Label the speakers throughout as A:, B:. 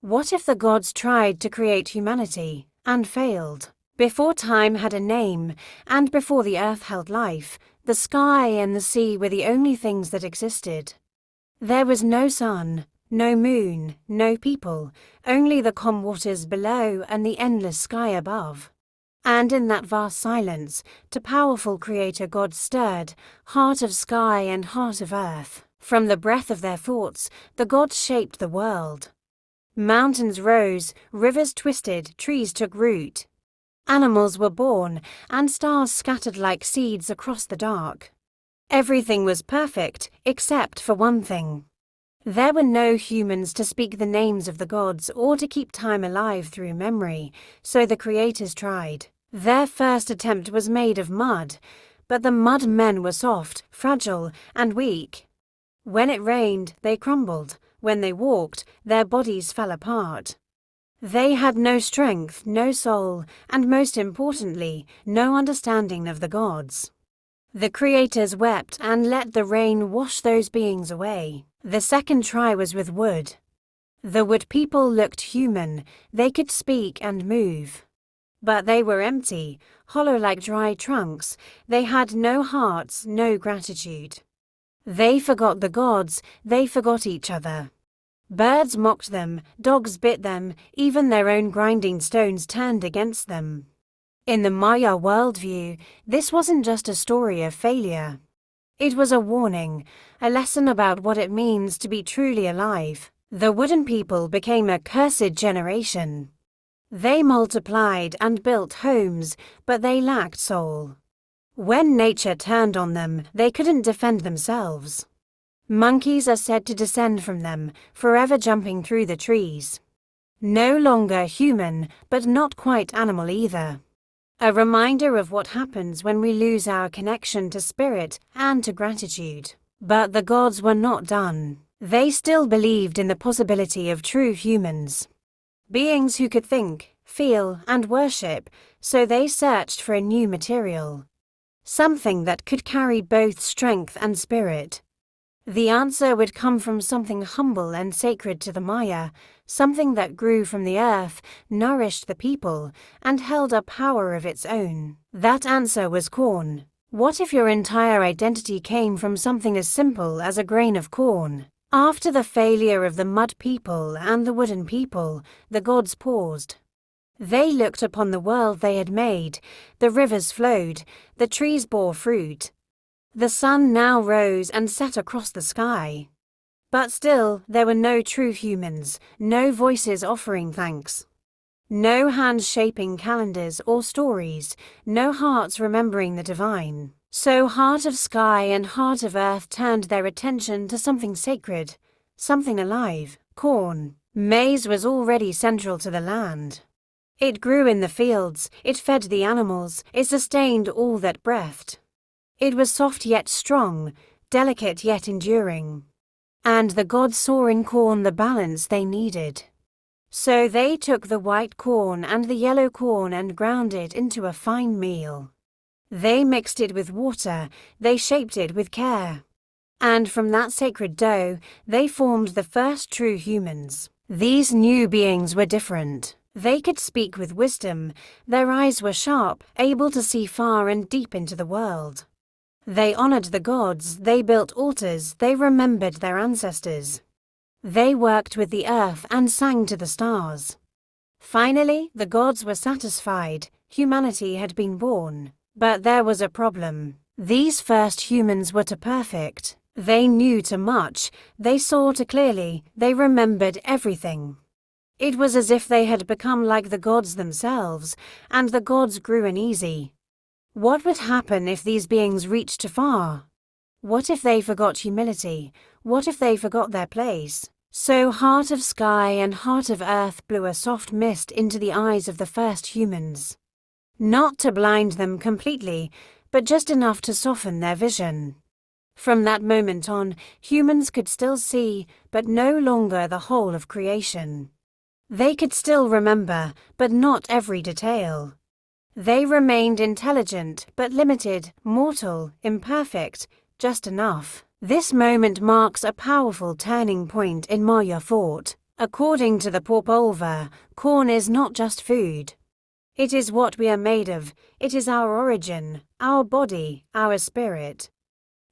A: What if the gods tried to create humanity and failed? Before time had a name, and before the earth held life, the sky and the sea were the only things that existed. There was no sun, no moon, no people, only the calm waters below and the endless sky above. And in that vast silence, to powerful Creator God stirred, heart of sky and heart of earth. From the breath of their thoughts, the gods shaped the world. Mountains rose, rivers twisted, trees took root. Animals were born, and stars scattered like seeds across the dark. Everything was perfect, except for one thing. There were no humans to speak the names of the gods or to keep time alive through memory, so the creators tried. Their first attempt was made of mud, but the mud men were soft, fragile, and weak. When it rained, they crumbled. When they walked, their bodies fell apart. They had no strength, no soul, and most importantly, no understanding of the gods. The creators wept and let the rain wash those beings away. The second try was with wood. The wood people looked human, they could speak and move. But they were empty, hollow like dry trunks, they had no hearts, no gratitude. They forgot the gods, they forgot each other. Birds mocked them, dogs bit them, even their own grinding stones turned against them. In the Maya worldview, this wasn't just a story of failure. It was a warning, a lesson about what it means to be truly alive. The wooden people became a cursed generation. They multiplied and built homes, but they lacked soul. When nature turned on them, they couldn't defend themselves. Monkeys are said to descend from them, forever jumping through the trees. No longer human, but not quite animal either. A reminder of what happens when we lose our connection to spirit and to gratitude. But the gods were not done. They still believed in the possibility of true humans. Beings who could think, feel, and worship, so they searched for a new material. Something that could carry both strength and spirit. The answer would come from something humble and sacred to the Maya, something that grew from the earth, nourished the people, and held a power of its own. That answer was corn. What if your entire identity came from something as simple as a grain of corn? After the failure of the mud people and the wooden people, the gods paused. They looked upon the world they had made. The rivers flowed, the trees bore fruit. The sun now rose and set across the sky. But still, there were no true humans, no voices offering thanks. No hands shaping calendars or stories, no hearts remembering the divine. So heart of sky and heart of earth turned their attention to something sacred, something alive, corn. Maize was already central to the land. It grew in the fields, it fed the animals, it sustained all that breathed. It was soft yet strong, delicate yet enduring. And the gods saw in corn the balance they needed. So they took the white corn and the yellow corn and ground it into a fine meal. They mixed it with water, they shaped it with care. And from that sacred dough, they formed the first true humans. These new beings were different. They could speak with wisdom, their eyes were sharp, able to see far and deep into the world. They honored the gods, they built altars, they remembered their ancestors. They worked with the earth and sang to the stars. Finally, the gods were satisfied, humanity had been born. But there was a problem. These first humans were too perfect. They knew too much, they saw too clearly, they remembered everything. It was as if they had become like the gods themselves, and the gods grew uneasy. What would happen if these beings reached too far? What if they forgot humility? What if they forgot their place? So heart of sky and heart of earth blew a soft mist into the eyes of the first humans. Not to blind them completely, but just enough to soften their vision. From that moment on, humans could still see, but no longer the whole of creation. They could still remember, but not every detail. They remained intelligent, but limited, mortal, imperfect, just enough. This moment marks a powerful turning point in Maya thought. According to the Popol Vuh, corn is not just food. It is what we are made of. It is our origin, our body, our spirit.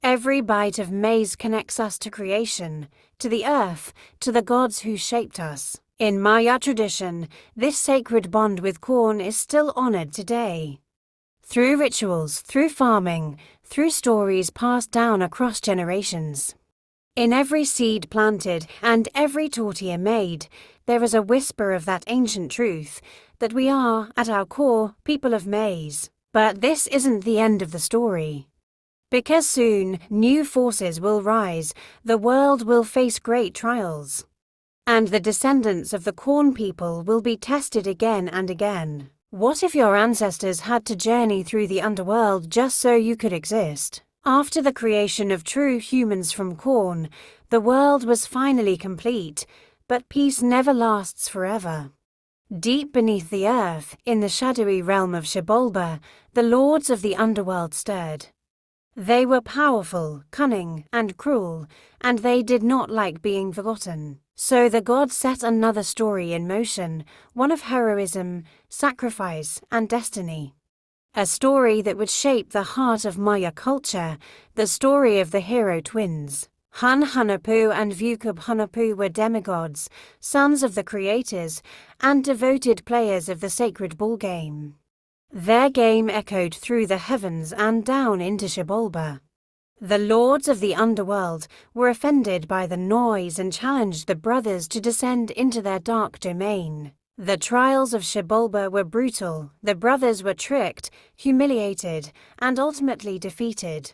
A: Every bite of maize connects us to creation, to the earth, to the gods who shaped us. In Maya tradition, this sacred bond with corn is still honored today. Through rituals, through farming, through stories passed down across generations. In every seed planted and every tortilla made, there is a whisper of that ancient truth, that we are, at our core, people of maize. But this isn't the end of the story. Because soon, new forces will rise, the world will face great trials. And the descendants of the corn people will be tested again and again. What if your ancestors had to journey through the underworld just so you could exist? After the creation of true humans from corn, the world was finally complete, but peace never lasts forever. Deep beneath the earth, in the shadowy realm of Xibalba, the lords of the underworld stirred. They were powerful, cunning, and cruel, and they did not like being forgotten. So the gods set another story in motion, one of heroism, sacrifice, and destiny. A story that would shape the heart of Maya culture, the story of the hero twins. Hun Hunahpu and Vukub Hunahpu were demigods, sons of the creators, and devoted players of the sacred ball game. Their game echoed through the heavens and down into Xibalba. The lords of the underworld were offended by the noise and challenged the brothers to descend into their dark domain. The trials of Xibalba were brutal, the brothers were tricked, humiliated, and ultimately defeated.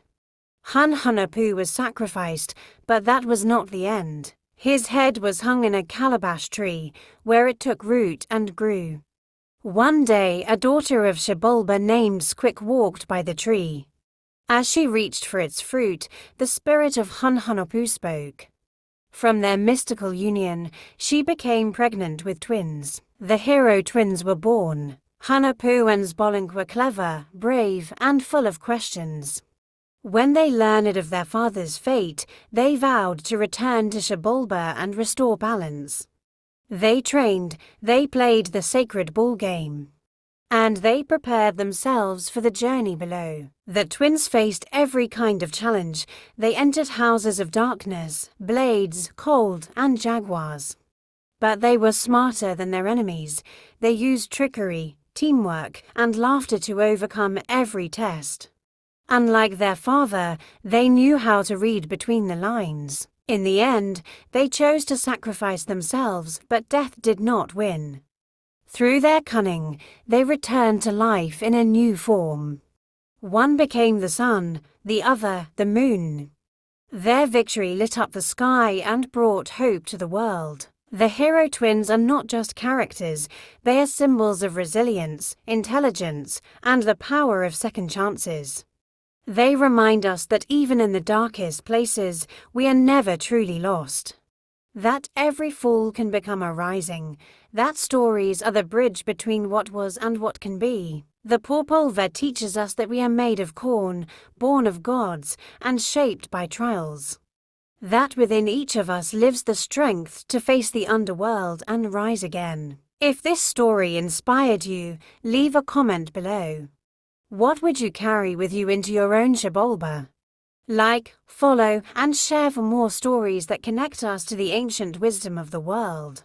A: Hun Hunahpu was sacrificed, but that was not the end. His head was hung in a calabash tree, where it took root and grew. One day, a daughter of Xibalba named Squick walked by the tree. As she reached for its fruit, the spirit of Hun Hunahpu spoke. From their mystical union, she became pregnant with twins. The hero twins were born. Hunahpu and Zbolink were clever, brave, and full of questions. When they learned of their father's fate, they vowed to return to Xibalba and restore balance. They trained, they played the sacred ball game. And they prepared themselves for the journey below. The twins faced every kind of challenge. They entered houses of darkness, blades, cold, and jaguars. But they were smarter than their enemies. They used trickery, teamwork, and laughter to overcome every test. Unlike their father, they knew how to read between the lines. In the end, they chose to sacrifice themselves, but death did not win. Through their cunning, they returned to life in a new form. One became the sun, the other the moon. Their victory lit up the sky and brought hope to the world. The hero twins are not just characters, they are symbols of resilience, intelligence, and the power of second chances. They remind us that even in the darkest places, we are never truly lost. That every fall can become a rising, that stories are the bridge between what was and what can be. The Popol Vuh teaches us that we are made of corn, born of gods, and shaped by trials. That within each of us lives the strength to face the underworld and rise again. If this story inspired you, leave a comment below. What would you carry with you into your own Xibalba? Like, follow, and share for more stories that connect us to the ancient wisdom of the world.